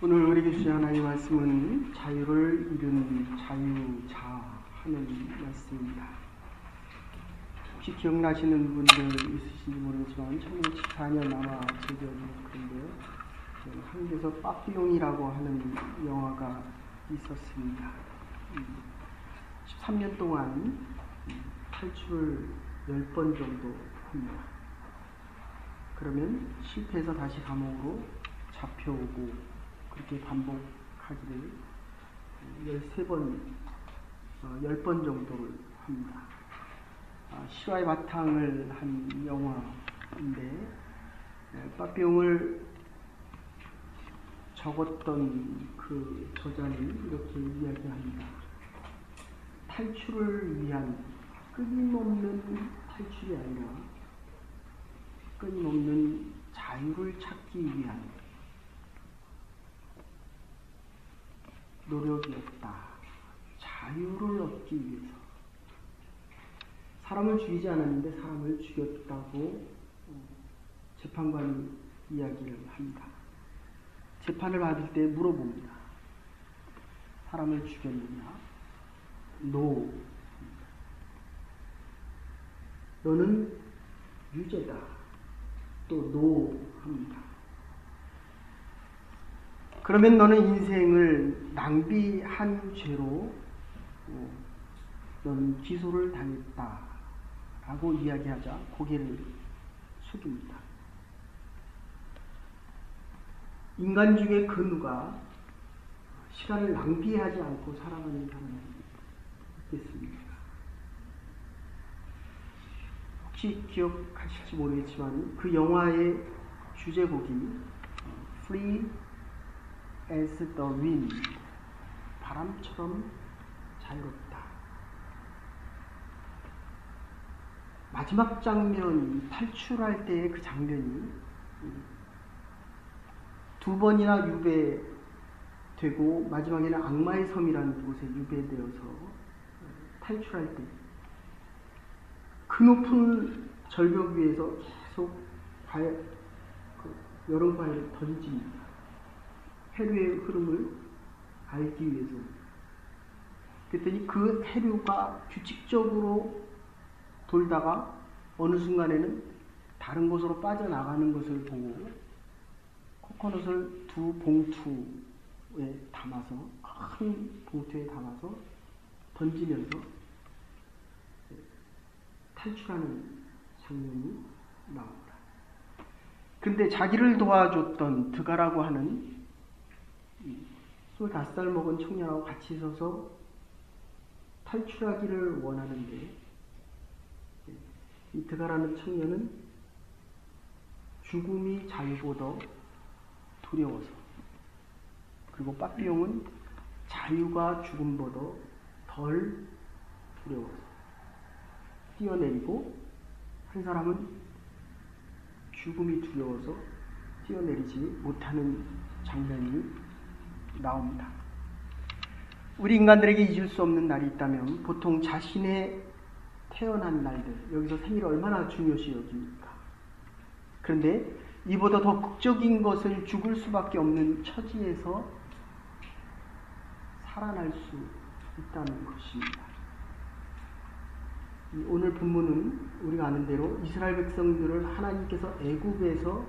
오늘 우리 주신 하나님의 말씀은 자유를 잃은 자유자 하는 말씀입니다. 혹시 기억나시는 분들 있으신지 모르겠지만 1974년 아마 제작인데요. 한국에서 빠삐용이라고 하는 영화가 있었습니다. 13년 동안 탈출을 10번 정도 합니다. 그러면 실패해서 다시 감옥으로 잡혀오고 그렇게 반복하기를 13번, 10번 정도를 합니다. 실화의 바탕을 한 영화인데, 빠삐용을 적었던 그 저자는 이렇게 이야기합니다. 탈출을 위한 끊임없는 탈출이 아니라 끊임없는 자유를 찾기 위한 노력이었다. 자유를 얻기 위해서. 사람을 죽이지 않았는데 사람을 죽였다고 재판관이 이야기를 합니다. 재판을 받을 때 물어봅니다. 사람을 죽였느냐? No. 너는 유죄다. 또 No 합니다. 그러면 너는 인생을 낭비한 죄로 너는 기소를 당했다 라고 이야기하자 고개를 숙입니다. 인간 중에 그 누가 시간을 낭비하지 않고 살아가는 사람이 있겠습니까? 혹시 기억하실지 모르겠지만 그 영화의 주제곡이 Free as the wind, 바람처럼 자유롭다. 마지막 장면, 탈출할 때의 그 장면이 2번이나 유배되고 마지막에는 악마의 섬이라는 곳에 유배되어서 탈출할 때 그 높은 절벽 위에서 계속 여름 과일을 던집니다. 해류의 흐름을 알기 위해서. 그랬더니 그 해류가 규칙적으로 돌다가 어느 순간에는 다른 곳으로 빠져나가는 것을 보고 코코넛을 2 봉투에 담아서, 큰 봉투에 담아서 던지면서 탈출하는 장면이 나옵니다. 근데 자기를 도와줬던 드가라고 하는 25살 먹은 청년하고 같이 있어서 탈출하기를 원하는데 이 드가라는 청년은 죽음이 자유보다 두려워서, 그리고 빠삐용은 자유가 죽음보다 덜 두려워서 뛰어내리고, 한 사람은 죽음이 두려워서 뛰어내리지 못하는 장면이 나옵니다. 우리 인간들에게 잊을 수 없는 날이 있다면 보통 자신의 태어난 날들, 여기서 생일을 얼마나 중요시 여깁니까? 그런데 이보다 더 극적인 것은 죽을 수밖에 없는 처지에서 살아날 수 있다는 것입니다. 오늘 본문은 우리가 아는 대로 이스라엘 백성들을 하나님께서 애굽에서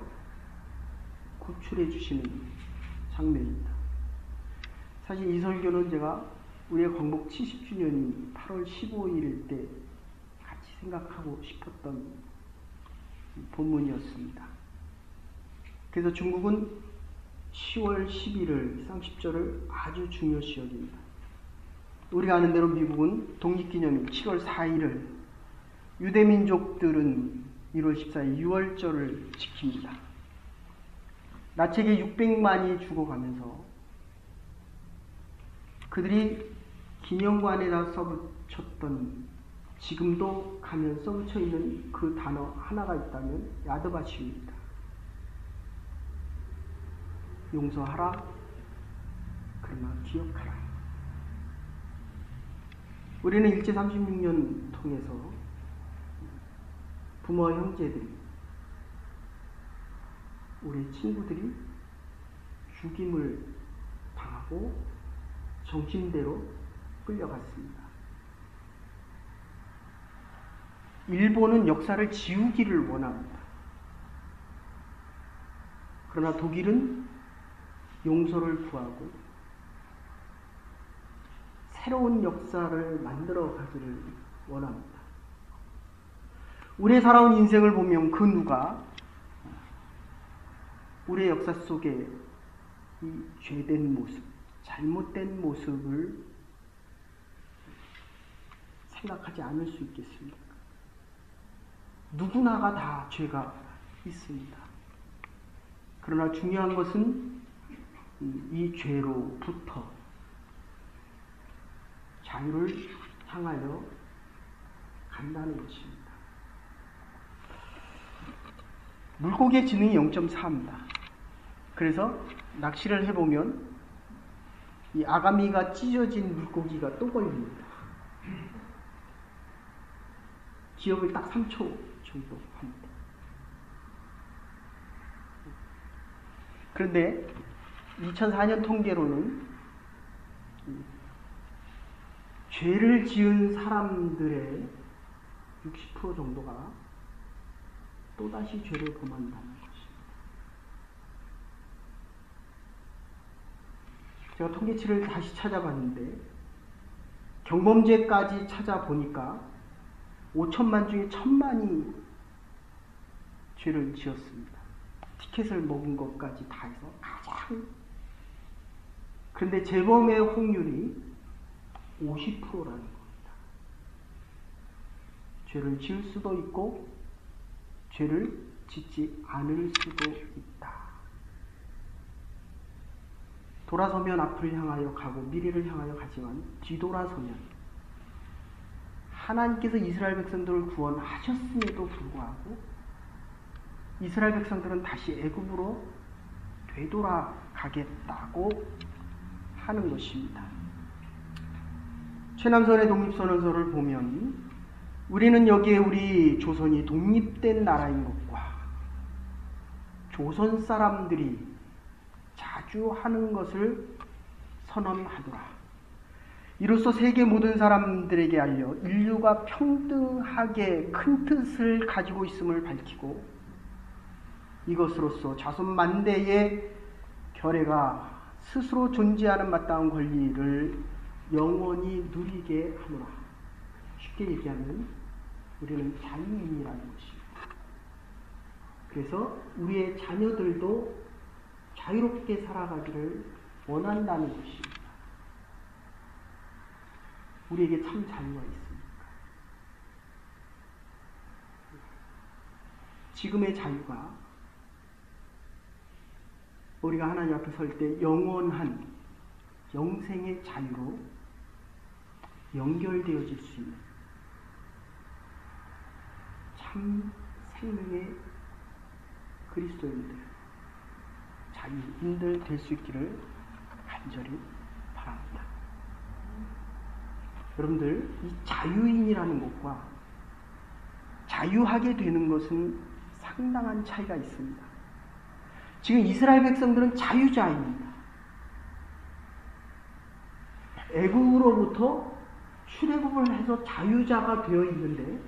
구출해 주시는 장면입니다. 사실 이 설교는 제가 우리의 광복 70주년이 8월 15일일 때 같이 생각하고 싶었던 본문이었습니다. 그래서 중국은 10월 11일 30절을 아주 중요시 여깁니다. 우리가 아는 대로 미국은 독립기념일 7월 4일을, 유대민족들은 1월 14일 유월절을 지킵니다. 나체계 600만이 죽어가면서 그들이 기념관에다 써붙였던, 지금도 가면 써붙여 있는 그 단어 하나가 있다면 야드바시입니다. 용서하라, 그러나 기억하라. 우리는 일제 36년 통해서 부모와 형제들이, 우리 친구들이 죽임을 하고 정신대로 끌려갔습니다. 일본은 역사를 지우기를 원합니다. 그러나 독일은 용서를 구하고 새로운 역사를 만들어 가기를 원합니다. 우리의 살아온 인생을 보면 그 누가 우리의 역사 속에 이 죄된 모습, 잘못된 모습을 생각하지 않을 수 있겠습니까? 누구나가 다 죄가 있습니다. 그러나 중요한 것은 이 죄로부터 자유를 향하여 간다는 것입니다. 물고기의 지능이 0.4입니다. 그래서 낚시를 해보면 이 아가미가 찢어진 물고기가 또 걸립니다. 기억을 딱 3초 정도 합니다. 그런데 2004년 통계로는 죄를 지은 사람들의 60% 정도가 또다시 죄를 범한다는 것입니다. 제가 통계치를 다시 찾아봤는데 경범죄까지 찾아보니까 5천만 중에 1,000만이 죄를 지었습니다. 티켓을 먹은 것까지 다 해서 가장. 그런데 재범의 확률이 50%라는 겁니다. 죄를 지을 수도 있고 죄를 짓지 않을 수도 있다. 돌아서면 앞을 향하여 가고 미래를 향하여 가지만 뒤돌아서면 하나님께서 이스라엘 백성들을 구원하셨음에도 불구하고 이스라엘 백성들은 다시 애굽으로 되돌아가겠다고 하는 것입니다. 최남선의 독립선언서를 보면 우리는 여기에 우리 조선이 독립된 나라인 것과 조선 사람들이 자주 하는 것을 선언하더라. 이로써 세계 모든 사람들에게 알려 인류가 평등하게 큰 뜻을 가지고 있음을 밝히고 이것으로서 자손 만대의 결례가 스스로 존재하는 마땅한 권리를 영원히 누리게 하노라. 쉽게 얘기하면 우리는 자유인이라는 것입니다. 그래서 우리의 자녀들도 자유롭게 살아가기를 원한다는 것입니다. 우리에게 참 자유가 있습니까? 지금의 자유가 우리가 하나님 앞에 설 때 영원한 영생의 자유로 연결되어질 수 있는 참 생명의 그리스도인들, 자유인들 될 수 있기를 간절히 바랍니다. 여러분들, 이 자유인이라는 것과 자유하게 되는 것은 상당한 차이가 있습니다. 지금 이스라엘 백성들은 자유자입니다. 애굽으로부터 출애굽을 해서 자유자가 되어 있는데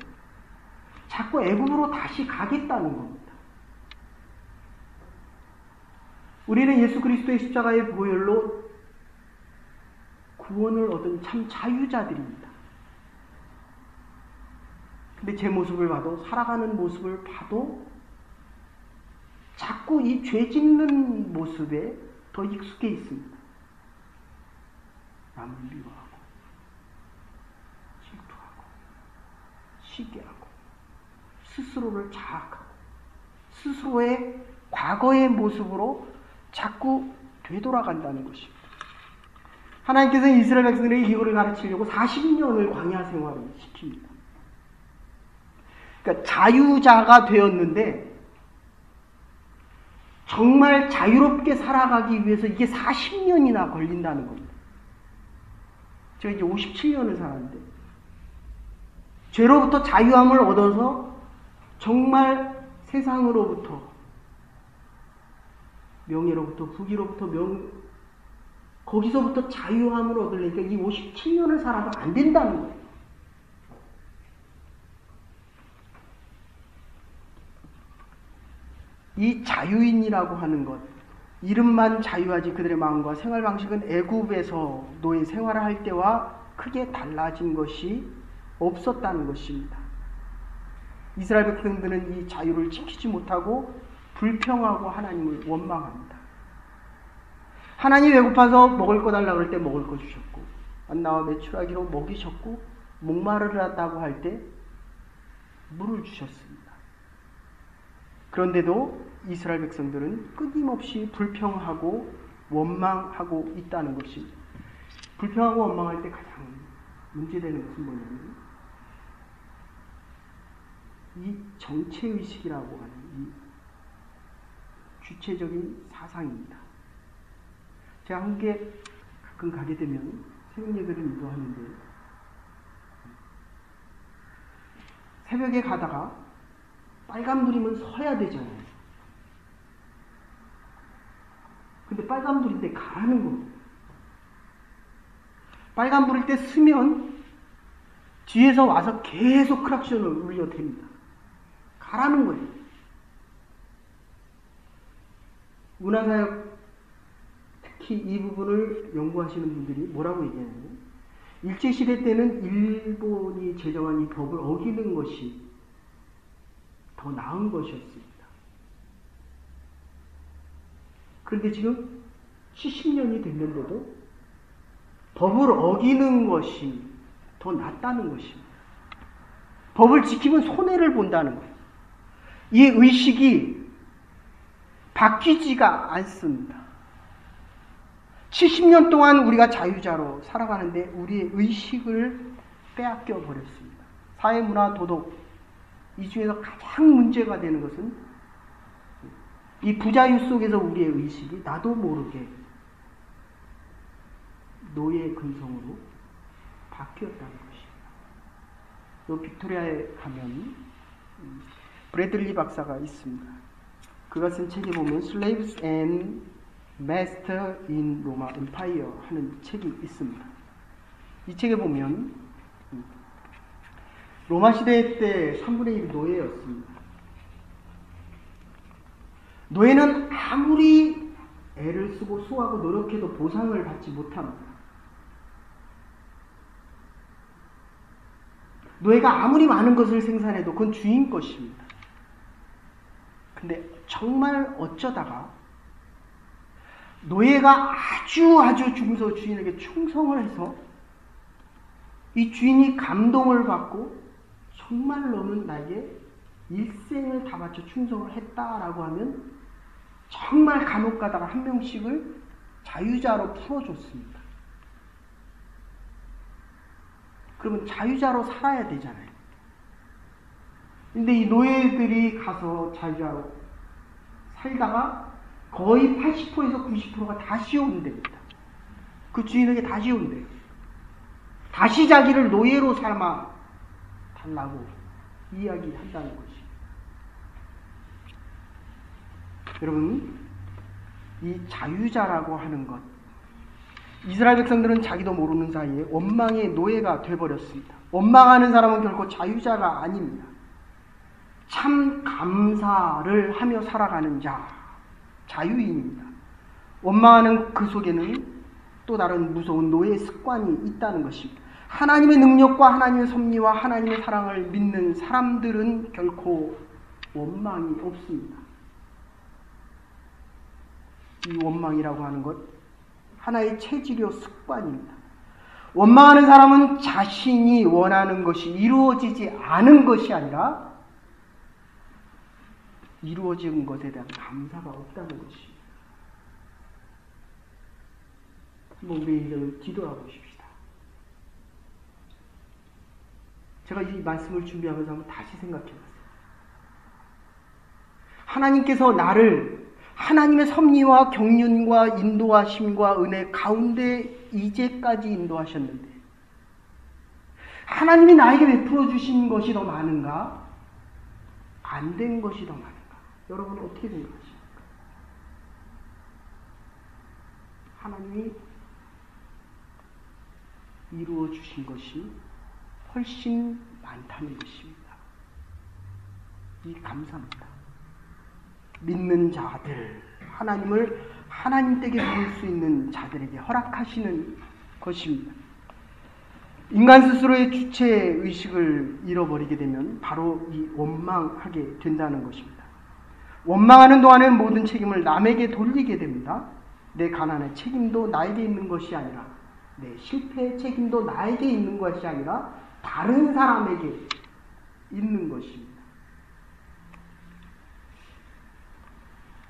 자꾸 애굽으로 다시 가겠다는 겁니다. 우리는 예수 그리스도의 십자가의 보혈로 구원을 얻은 참 자유자들입니다. 근데 제 모습을 봐도, 살아가는 모습을 봐도 자꾸 이 죄 짓는 모습에 더 익숙해 있습니다. 남을 미워하고 질투하고 시기하고 스스로를 자학하고 스스로의 과거의 모습으로 자꾸 되돌아간다는 것입니다. 하나님께서 이스라엘 백성들에게 이거를 가르치려고 40년을 광야 생활을 시킵니다. 그러니까 자유자가 되었는데 정말 자유롭게 살아가기 위해서 이게 40년이나 걸린다는 겁니다. 제가 이제 57년을 살았는데 죄로부터 자유함을 얻어서 정말 세상으로부터, 명예로부터, 부귀로부터, 거기서부터 자유함을 얻으려니까 이 57년을 살아도 안 된다는 거예요. 이 자유인이라고 하는 것, 이름만 자유하지 그들의 마음과 생활 방식은 애굽에서 노예 생활을 할 때와 크게 달라진 것이 없었다는 것입니다. 이스라엘 백성들은 이 자유를 지키지 못하고 불평하고 하나님을 원망합니다. 하나님 배고파서 먹을 거 달라고 할 때 먹을 거 주셨고, 만나와 메추라기로 먹이셨고, 목마르다고 할 때 물을 주셨습니다. 그런데도 이스라엘 백성들은 끊임없이 불평하고 원망하고 있다는 것입니다. 불평하고 원망할 때 가장 문제되는 것은 뭐냐면 이 정체의식이라고 하는 이 주체적인 사상입니다. 제가 한국에 가끔 가게 되면 새벽 예배를 인도하는데 새벽에 가다가 빨간불이면 서야 되잖아요. 근데 빨간불인데 가라는 겁니다. 빨간불일 때 쓰면 뒤에서 와서 계속 크락션을 울려댑니다. 가라는 거예요. 문화사역 특히 이 부분을 연구하시는 분들이 뭐라고 얘기하냐면 일제시대 때는 일본이 제정한 이 법을 어기는 것이 더 나은 것이었습니다. 그런데 지금 70년이 됐는데도 법을 어기는 것이 더 낫다는 것입니다. 법을 지키면 손해를 본다는 거예요. 이 의식이 바뀌지가 않습니다. 70년 동안 우리가 자유자로 살아가는데 우리의 의식을 빼앗겨 버렸습니다. 사회, 문화, 도덕 이 중에서 가장 문제가 되는 것은 이 부자유 속에서 우리의 의식이 나도 모르게 노예 근성으로 바뀌었다는 것입니다. 또 빅토리아에 가면 브래들리 박사가 있습니다. 그가 쓴 책에 보면 Slaves and Master in Roma Empire 하는 책이 있습니다. 이 책에 보면 로마 시대 때 3분의 1이 노예였습니다. 노예는 아무리 애를 쓰고 수고하고 노력해도 보상을 받지 못합니다. 노예가 아무리 많은 것을 생산해도 그건 주인 것입니다. 근데 정말 어쩌다가 노예가 아주 중서 주인에게 충성을 해서 이 주인이 감동을 받고 정말 너는 나에게 일생을 다 바쳐 충성을 했다라고 하면 정말 간혹 가다가 한 명씩을 자유자로 풀어줬습니다. 그러면 자유자로 살아야 되잖아요. 근데 이 노예들이 가서 자유자로 살다가 거의 80%에서 90%가 다시 온답니다. 그 주인에게 다시 온대요. 다시 자기를 노예로 삼아 달라고 이야기한다는 것이. 여러분, 이 자유자라고 하는 것, 이스라엘 백성들은 자기도 모르는 사이에 원망의 노예가 되어버렸습니다. 원망하는 사람은 결코 자유자가 아닙니다. 참 감사를 하며 살아가는 자, 자유인입니다. 원망하는 그 속에는 또 다른 무서운 노예의 습관이 있다는 것입니다. 하나님의 능력과 하나님의 섭리와 하나님의 사랑을 믿는 사람들은 결코 원망이 없습니다. 이 원망이라고 하는 것, 하나의 체질이요 습관입니다. 원망하는 사람은 자신이 원하는 것이 이루어지지 않은 것이 아니라 이루어진 것에 대한 감사가 없다는 것입니다. 한번 우리 인생을 뒤돌아보십시다. 제가 이 말씀을 준비하면서 한번 다시 생각해봤어요. 하나님께서 나를 하나님의 섭리와 경륜과 인도하심과 은혜 가운데 이제까지 인도하셨는데 하나님이 나에게 베풀어 주신 것이 더 많은가? 안 된 것이 더 많은가? 여러분은 어떻게 생각하십니까? 하나님이 이루어 주신 것이 훨씬 많다는 것입니다. 이 감사합니다. 믿는 자들, 하나님을 하나님 댁에 부를 수 있는 자들에게 허락하시는 것입니다. 인간 스스로의 주체의식을 잃어버리게 되면 바로 이 원망하게 된다는 것입니다. 원망하는 동안에는 모든 책임을 남에게 돌리게 됩니다. 내 가난의 책임도 나에게 있는 것이 아니라, 내 실패의 책임도 나에게 있는 것이 아니라 다른 사람에게 있는 것입니다.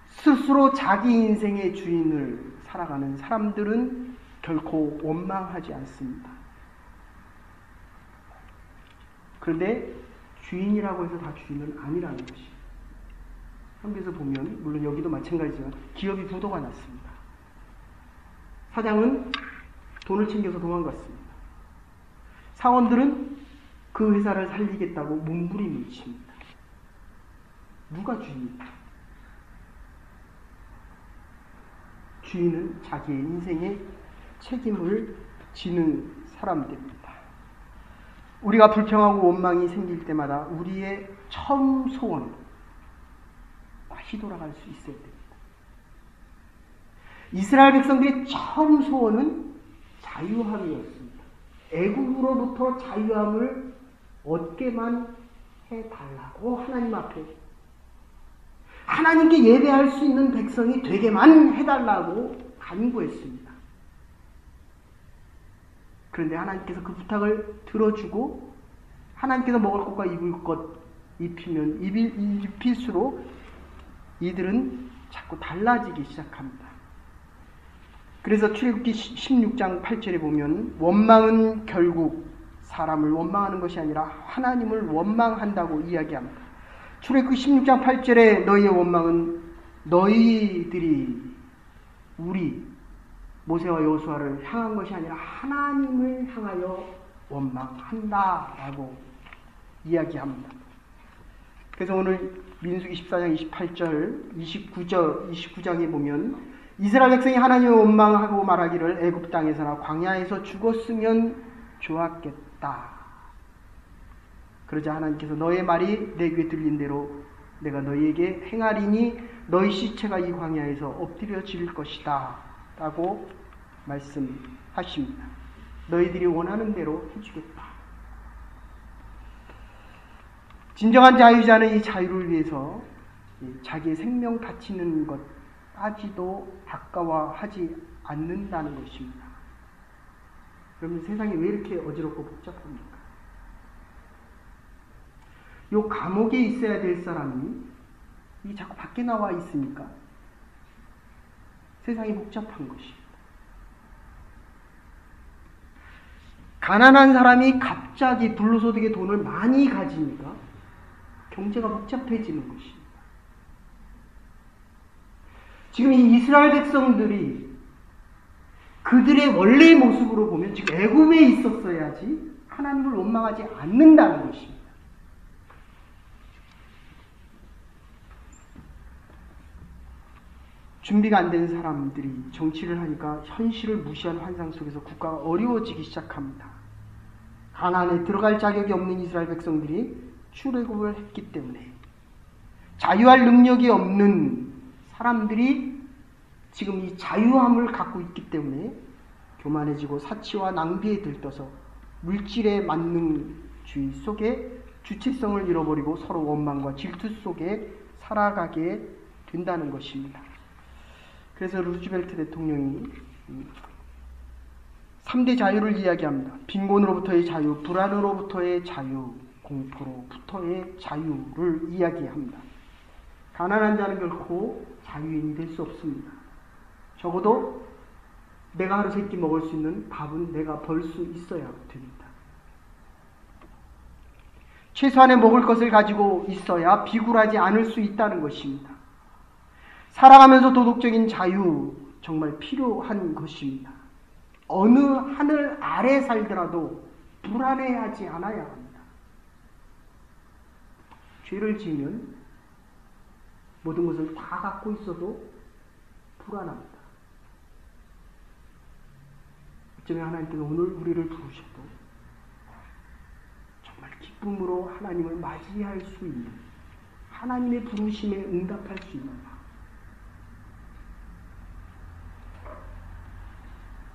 스스로 자기 인생의 주인을 살아가는 사람들은 결코 원망하지 않습니다. 그런데 주인이라고 해서 다 주인은 아니라는 것입니다. 한국에서 보면, 물론 여기도 마찬가지지만 기업이 부도가 났습니다. 사장은 돈을 챙겨서 도망갔습니다. 사원들은 그 회사를 살리겠다고 몸부림을 칩니다. 누가 주인입니까? 주인은 자기의 인생의 책임을 지는 사람들입니다. 우리가 불평하고 원망이 생길 때마다 우리의 처음 소원, 다시 돌아갈 수 있어야 됩니다. 이스라엘 백성들의 처음 소원은 자유함이었습니다. 애국으로부터 자유함을 얻게만 해달라고 하나님 앞에, 하나님께 예배할 수 있는 백성이 되게만 해달라고 간구했습니다. 그런데 하나님께서 그 부탁을 들어주고 하나님께서 먹을 것과 입을 것 입히면 입힐수록 이들은 자꾸 달라지기 시작합니다. 그래서 출애굽기 16장 8절에 보면 원망은 결국 사람을 원망하는 것이 아니라 하나님을 원망한다고 이야기합니다. 출애굽기 16장 8절에 너희의 원망은 너희들이 우리 모세와 여호수아를 향한 것이 아니라 하나님을 향하여 원망한다라고 이야기합니다. 그래서 오늘 민수기 14장 28절 29장에 보면 이스라엘 백성이 하나님을 원망하고 말하기를 애굽 땅에서나 광야에서 죽었으면 좋았겠다. 그러자 하나님께서 너의 말이 내 귀에 들린 대로 내가 너희에게 행하리니 너희 시체가 이 광야에서 엎드려질 것이다 라고 말씀하십니다. 너희들이 원하는 대로 해주겠다. 진정한 자유자는 이 자유를 위해서 자기의 생명 다치는 것까지도 아까워하지 않는다는 것입니다. 그러면 세상이 왜 이렇게 어지럽고 복잡합니까? 요 감옥에 있어야 될 사람이 이 자꾸 밖에 나와 있으니까 세상이 복잡한 것입니다. 가난한 사람이 갑자기 불로소득의 돈을 많이 가지니까 경제가 복잡해지는 것입니다. 지금 이 이스라엘 백성들이 그들의 원래의 모습으로 보면 지금 애굽에 있었어야지 하나님을 원망하지 않는다는 것입니다. 준비가 안 된 사람들이 정치를 하니까 현실을 무시한 환상 속에서 국가가 어려워지기 시작합니다. 가나안에 들어갈 자격이 없는 이스라엘 백성들이 출애굽을 했기 때문에 자유할 능력이 없는 사람들이 지금 이 자유함을 갖고 있기 때문에 교만해지고 사치와 낭비에 들떠서 물질의 만능주의 속에 주체성을 잃어버리고 서로 원망과 질투 속에 살아가게 된다는 것입니다. 그래서 루즈벨트 대통령이 3대 자유를 이야기합니다. 빈곤으로부터의 자유, 불안으로부터의 자유, 공포로부터의 자유를 이야기합니다. 가난한 자는 결코 자유인이 될 수 없습니다. 적어도 내가 하루 세 끼 먹을 수 있는 밥은 내가 벌 수 있어야 됩니다. 최소한의 먹을 것을 가지고 있어야 비굴하지 않을 수 있다는 것입니다. 살아가면서 도덕적인 자유 정말 필요한 것입니다. 어느 하늘 아래 살더라도 불안해하지 않아야 합니다. 죄를 지으면 모든 것을 다 갖고 있어도 불안합니다. 때문에 하나님께서 오늘 우리를 부르셔도 정말 기쁨으로 하나님을 맞이할 수 있는, 하나님의 부르심에 응답할 수 있는 바.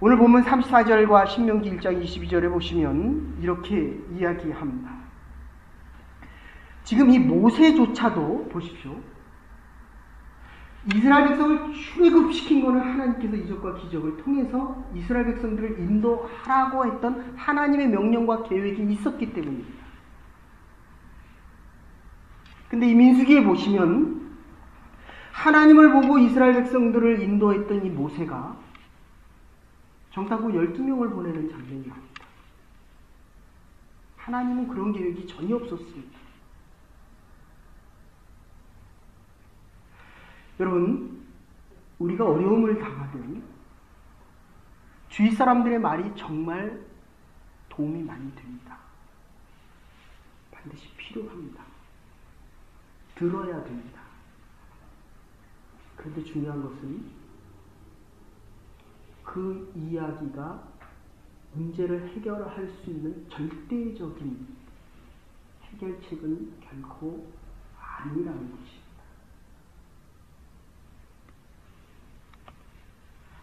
오늘 본문 34절과 신명기 1장 22절에 보시면 이렇게 이야기합니다. 지금 이 모세조차도 보십시오. 이스라엘 백성을 출애굽시킨 것은 하나님께서 이적과 기적을 통해서 이스라엘 백성들을 인도하라고 했던 하나님의 명령과 계획이 있었기 때문입니다. 근데 이 민수기에 보시면 하나님을 보고 이스라엘 백성들을 인도했던 이 모세가 정탐꾼 12명을 보내는 장면이 나옵니다. 하나님은 그런 계획이 전혀 없었습니다. 여러분, 우리가 어려움을 당하든 주위 사람들의 말이 정말 도움이 많이 됩니다. 반드시 필요합니다. 들어야 됩니다. 그런데 중요한 것은 그 이야기가 문제를 해결할 수 있는 절대적인 해결책은 결코 아니라는 것입니다.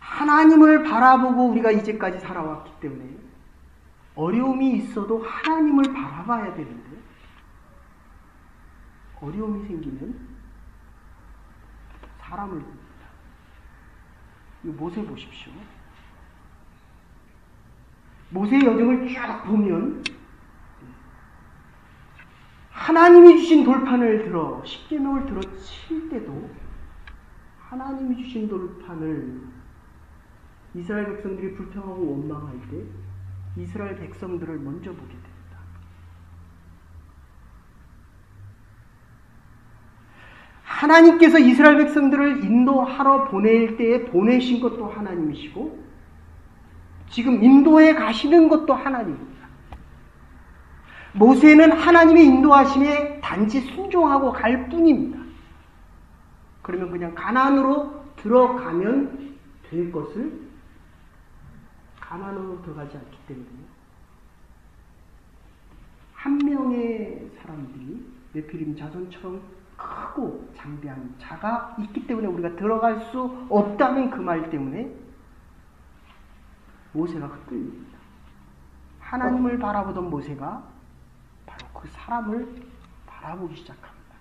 하나님을 바라보고 우리가 이제까지 살아왔기 때문에 어려움이 있어도 하나님을 바라봐야 되는데 어려움이 생기면 사람을 봅니다. 이 모세 보십시오. 모세의 여정을 쭉 보면 하나님이 주신 돌판을 들어 십계명을 들어 칠 때도 하나님이 주신 돌판을 이스라엘 백성들이 불평하고 원망할 때 이스라엘 백성들을 먼저 보게 됩니다. 하나님께서 이스라엘 백성들을 인도하러 보낼 때에 보내신 것도 하나님이시고 지금 인도해 가시는 것도 하나님입니다. 모세는 하나님의 인도하심에 단지 순종하고 갈 뿐입니다. 그러면 그냥 가나안으로 들어가면 될 것을 가나안으로 들어가지 않기 때문에 한 명의 사람들이 네피림 자손처럼 크고 장대한 자가 있기 때문에 우리가 들어갈 수 없다는 그 말 때문에 모세가 흩갈립니다. 하나님을 바라보던 모세가 바로 그 사람을 바라보기 시작합니다.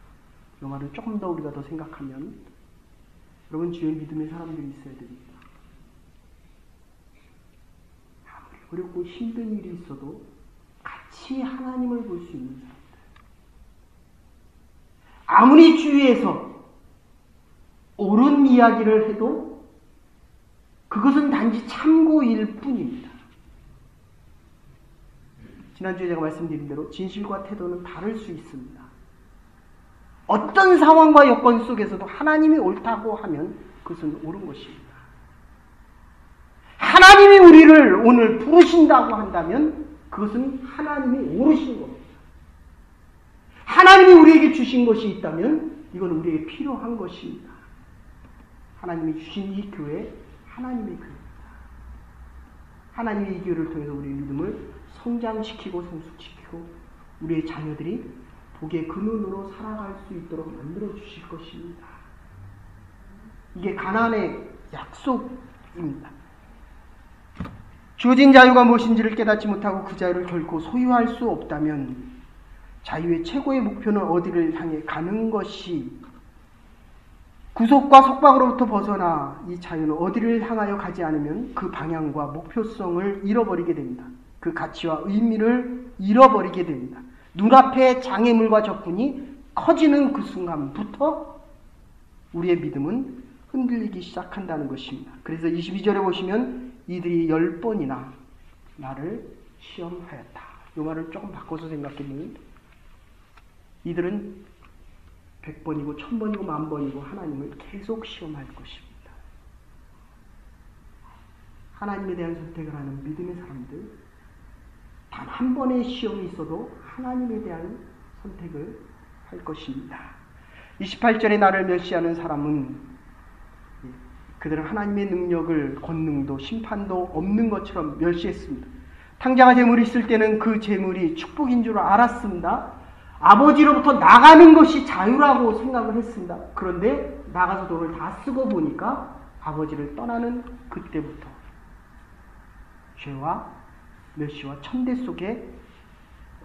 이 말을 조금 더 우리가 더 생각하면 여러분 주의 믿음의 사람들이 있어야 됩니다. 아무리 어렵고 힘든 일이 있어도 같이 하나님을 볼 수 있는 사람들. 아무리 주위에서 옳은 이야기를 해도 그것은 단지 참고일 뿐입니다. 지난주에 제가 말씀드린 대로 진실과 태도는 다를 수 있습니다. 어떤 상황과 여건 속에서도 하나님이 옳다고 하면 그것은 옳은 것입니다. 하나님이 우리를 오늘 부르신다고 한다면 그것은 하나님이 오르신 겁니다. 하나님이 우리에게 주신 것이 있다면 이건 우리에게 필요한 것입니다. 하나님이 주신 이 교회, 하나님의 교회입니다. 하나님이 이 교회를 통해서 우리의 믿음을 성장시키고 성숙시키고 우리의 자녀들이 복의 근원으로 살아갈 수 있도록 만들어 주실 것입니다. 이게 가나안의 약속입니다. 주어진 자유가 무엇인지를 깨닫지 못하고 그 자유를 결코 소유할 수 없다면 자유의 최고의 목표는 어디를 향해 가는 것이 구속과 속박으로부터 벗어나 이 자유는 어디를 향하여 가지 않으면 그 방향과 목표성을 잃어버리게 됩니다. 그 가치와 의미를 잃어버리게 됩니다. 눈앞의 장애물과 적군이 커지는 그 순간부터 우리의 믿음은 흔들리기 시작한다는 것입니다. 그래서 22절에 보시면 이들이 10번이나 나를 시험하였다. 이 말을 조금 바꿔서 생각해보면 이들은 100번이고 1000번이고 10,000번이고 하나님을 계속 시험할 것입니다. 하나님에 대한 선택을 하는 믿음의 사람들, 단 한 번의 시험이 있어도 하나님에 대한 선택을 할 것입니다. 28절에 나를 멸시하는 사람은 그들은 하나님의 능력을, 권능도 심판도 없는 것처럼 멸시했습니다. 탕자가 재물이 있을 때는 그 재물이 축복인 줄 알았습니다. 아버지로부터 나가는 것이 자유라고 생각을 했습니다. 그런데 나가서 돈을 다 쓰고 보니까 아버지를 떠나는 그때부터 죄와 멸시와 천대 속에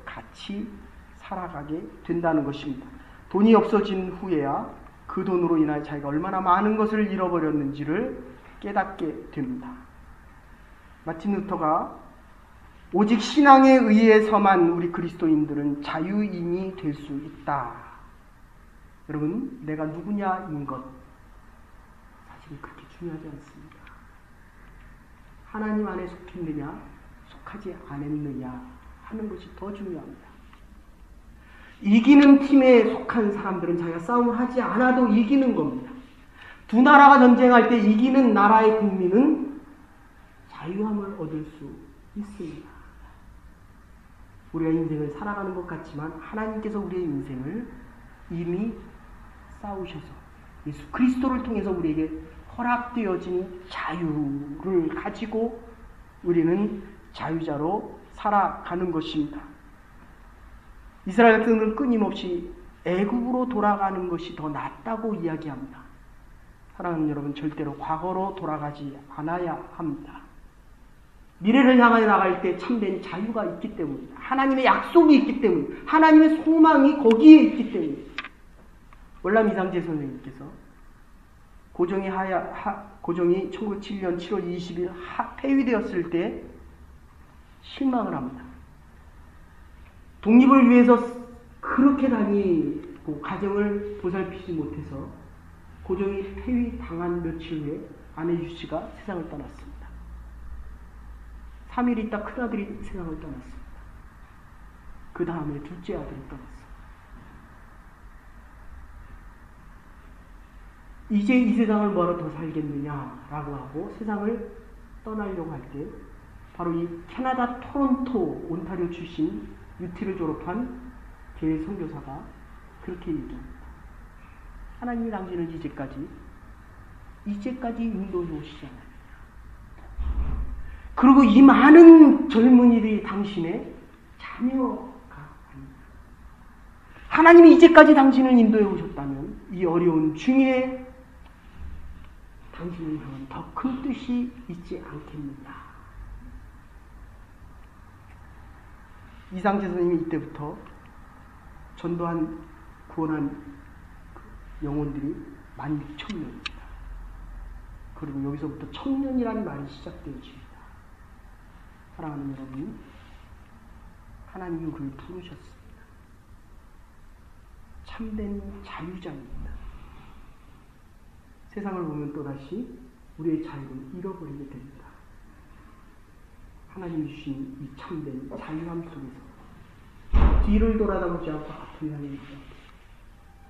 같이 살아가게 된다는 것입니다. 돈이 없어진 후에야 그 돈으로 인하여 자기가 얼마나 많은 것을 잃어버렸는지를 깨닫게 됩니다. 마틴 루터가 오직 신앙에 의해서만 우리 그리스도인들은 자유인이 될 수 있다. 여러분, 내가 누구냐인 것 사실 그렇게 중요하지 않습니다. 하나님 안에 속했느냐 속하지 않았느냐 하는 것이 더 중요합니다. 이기는 팀에 속한 사람들은 자기가 싸움을 하지 않아도 이기는 겁니다. 두 나라가 전쟁할 때 이기는 나라의 국민은 자유함을 얻을 수 있습니다. 우리가 인생을 살아가는 것 같지만 하나님께서 우리의 인생을 이미 싸우셔서 예수 그리스도를 통해서 우리에게 허락되어진 자유를 가지고 우리는 자유자로 살아가는 것입니다. 이스라엘 백성들은 끊임없이 애굽으로 돌아가는 것이 더 낫다고 이야기합니다. 사랑하는 여러분, 절대로 과거로 돌아가지 않아야 합니다. 미래를 향하여 나갈 때 참된 자유가 있기 때문입니다. 하나님의 약속이 있기 때문입니다. 하나님의 소망이 거기에 있기 때문입니다. 월남 이상재 선생님께서 고종이 1907년 7월 20일 폐위되었을 때 실망을 합니다. 독립을 위해서 그렇게 다니고 가정을 보살피지 못해서 고종이 폐위당한 며칠 후에 아내 유씨가 세상을 떠났습니다. 3일 있다 큰아들이 세상을 떠났습니다. 그 다음에 둘째 아들이 떠났습니다. 이제 이 세상을 뭐하러 더 살겠느냐라고 하고 세상을 떠나려고 할 때 바로 이 캐나다 토론토 온타리오 출신 UT를 졸업한 교회 선교사가 그렇게 얘기합니다. 하나님이 당신을 이제까지 인도해 오시지 않았느냐. 그리고 이 많은 젊은이들이 당신의 자녀가 아닙니다. 하나님이 이제까지 당신을 인도해 오셨다면 이 어려운 중에 당신을 향한 더 큰 뜻이 있지 않겠느냐. 이상재 선생님이 이때부터 전도한 구원한 영혼들이 16,000명입니다. 그리고 여기서부터 청년이라는 말이 시작되어집니다. 사랑하는 여러분, 하나님이 우리를 부르셨습니다. 참된 자유자입니다. 세상을 보면 또다시 우리의 자유를 잃어버리게 됩니다. 하나님이 주신 이 참된 자유함 속에서 뒤를 돌아다보지 않고 앞을 향해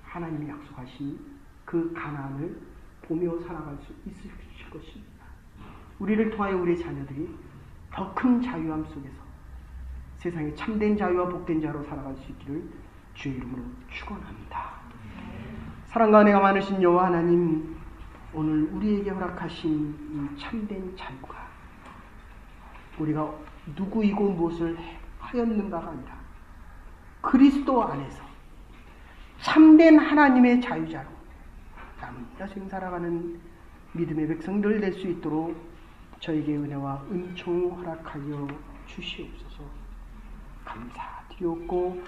하나님이 약속하신 그 가나안을 보며 살아갈 수 있으실 것입니다. 우리를 통하여 우리의 자녀들이 더 큰 자유함 속에서 세상에 참된 자유와 복된 자로 살아갈 수 있기를 주의 이름으로 축원합니다. 사랑과 은혜가 많으신 여호와 하나님, 오늘 우리에게 허락하신 이 참된 자유가 우리가 누구이고 무엇을 하였는가가 아니라 그리스도 안에서 참된 하나님의 자유자로 남은 여생 살아가는 믿음의 백성들 될 수 있도록 저에게 은혜와 은총 허락하여 주시옵소서. 감사드리옵고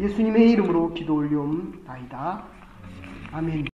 예수님의 이름으로 기도 올리옵나이다. 아멘.